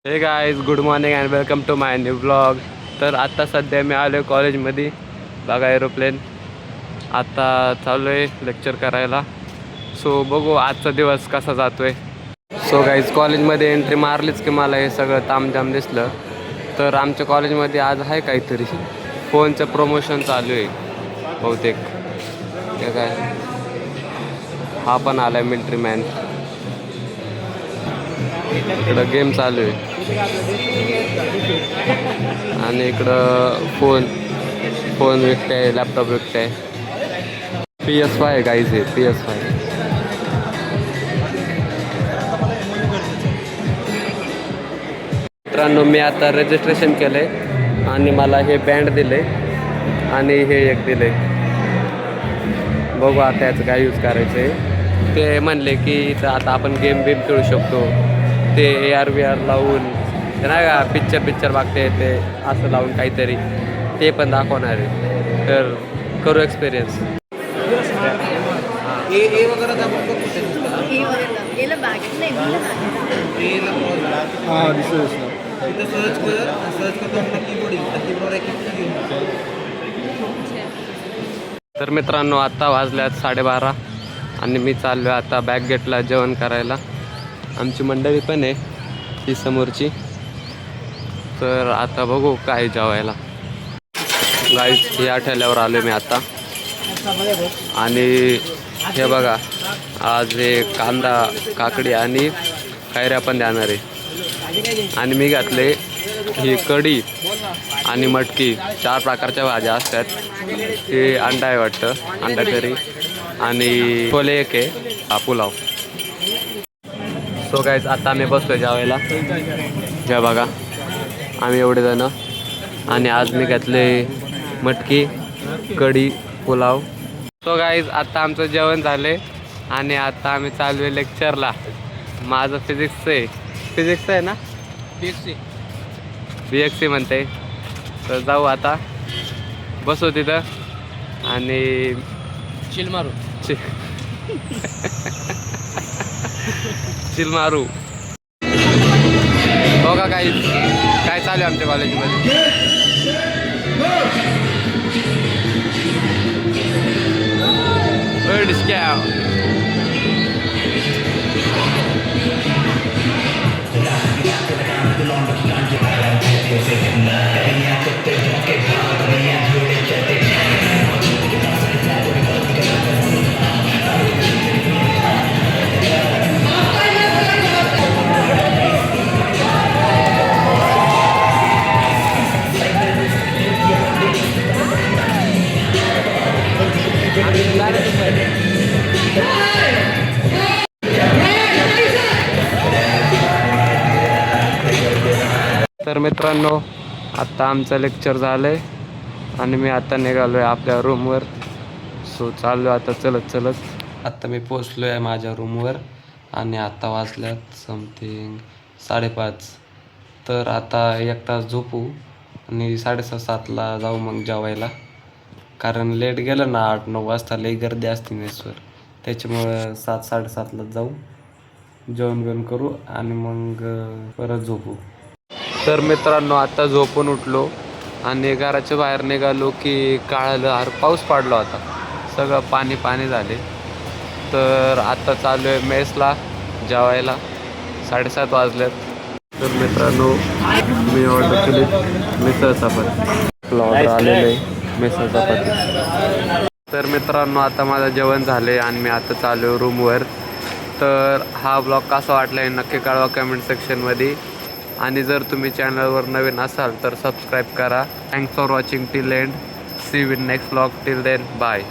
हे guys, good morning and welcome to my new blog. तर आता सध्या मी आलो आहे कॉलेजमध्ये. बघा एरोप्लेन. आता चालू आहे लेक्चर करायला. सो बघू आजचा दिवस कसा जातो आहे. सो गाईज, कॉलेजमध्ये एंट्री मारलीच की मला हे सगळं तामझाम दिसलं. तर आमच्या कॉलेजमध्ये आज आहे काहीतरी फोनचं प्रमोशन चालू आहे बहुतेक. हे काय, हा पण आला आहे मिलिटरी मॅन. इकडं गेम चालू आहे आणि इकडं फोन विकते आहे, लॅपटॉप विकते आहे. PS5 आहे गाईज, हे PS5. मित्रांनो, मी आता रजिस्ट्रेशन केलं आहे आणि मला हे बँड दिले आणि हे एक दिले. बघू आता याचं काय यूज करायचं आहे. ते म्हणले की इथं आता आपण गेम खेळू शकतो. ते AR/VR लावून, ते नाही का पिक्चर बघते ते असं लावून काहीतरी ते पण दाखवणार आहे. तर करू एक्सपिरियन्स. तर मित्रांनो, आता वाजल्यात 12:30 आणि मी चाललो आहे आता बॅक गेटला जेवण करायला. आमची मंडळी पण आहे ही समोरची. तर आता बघू काय जेवायला. गाईस, या ठेल्यावर आलो मी आता आणि हे बघा, आज हे कांदा, काकडी आणि कैऱ्या पण देणार आहे. आणि मी घातले ही कढी आणि मटकी, 4 प्रकारच्या भाज्या असतात. हे अंडा आहे वाटतं, अंडा करी आणि छोले एक आहे, हा पुलाव. सो गाईज, आता आम्ही बसलो जेवायला. हे बघा, आम्ही एवढे जण आणि आज मी घातले मटकी, कढी, पुलाव. सो गाईज, आता आमचं जेवण झाले आणि आता आम्ही चालू आहे लेक्चरला. माझं फिजिक्सचं आहे ना, BXC म्हणते. तर जाऊ आता, बसू तिथं आणि चिल मारू. बघा काय चालू आहे आमच्या कॉलेजमध्ये. तर मित्रांनो, आता आमचं लेक्चर झालं आहे आणि मी आता निघालो आहे आपल्या रूमवर. सो चाललो आता चलत. आत्ता मी पोचलो आहे माझ्या रूमवर आणि आता वाजल्यात समथिंग 5:30. तर आता 1 तास झोपू आणि 6:30-7ला जाऊ मग जेवायला. कारण लेट गेलं ना, 8-9 वाजता लई गर्दी असते मेसवर. त्याच्यामुळं 7-7:30लाच जाऊ, जेवण करू आणि मग परत झोपू. तर मित्रांनो, आता झोपून उठलो आणि घराच्या बाहेर निघालो की कळालं पाऊस पडला होता. सगळं पाणी झाले. तर आता चालू आहे मेसला जेवायला. 7:30 वाजल्यात. तर मित्रांनो, मी ऑर्डर केली मिसळ चपाती. ऑर्डर आलेलं आहे मिसळ चपाती. तर मित्रांनो, आता माझं जेवण झाले आणि मी आता चालू आहे रूमवर. तर हा ब्लॉग कसा वाटला आहे नक्की कळवा कमेंट सेक्शनमध्ये. आणि जर तुम्ही चॅनलवर नवीन असाल तर सबस्क्राईब करा. Thanks for watching till end. See you in next blog. Till then, bye.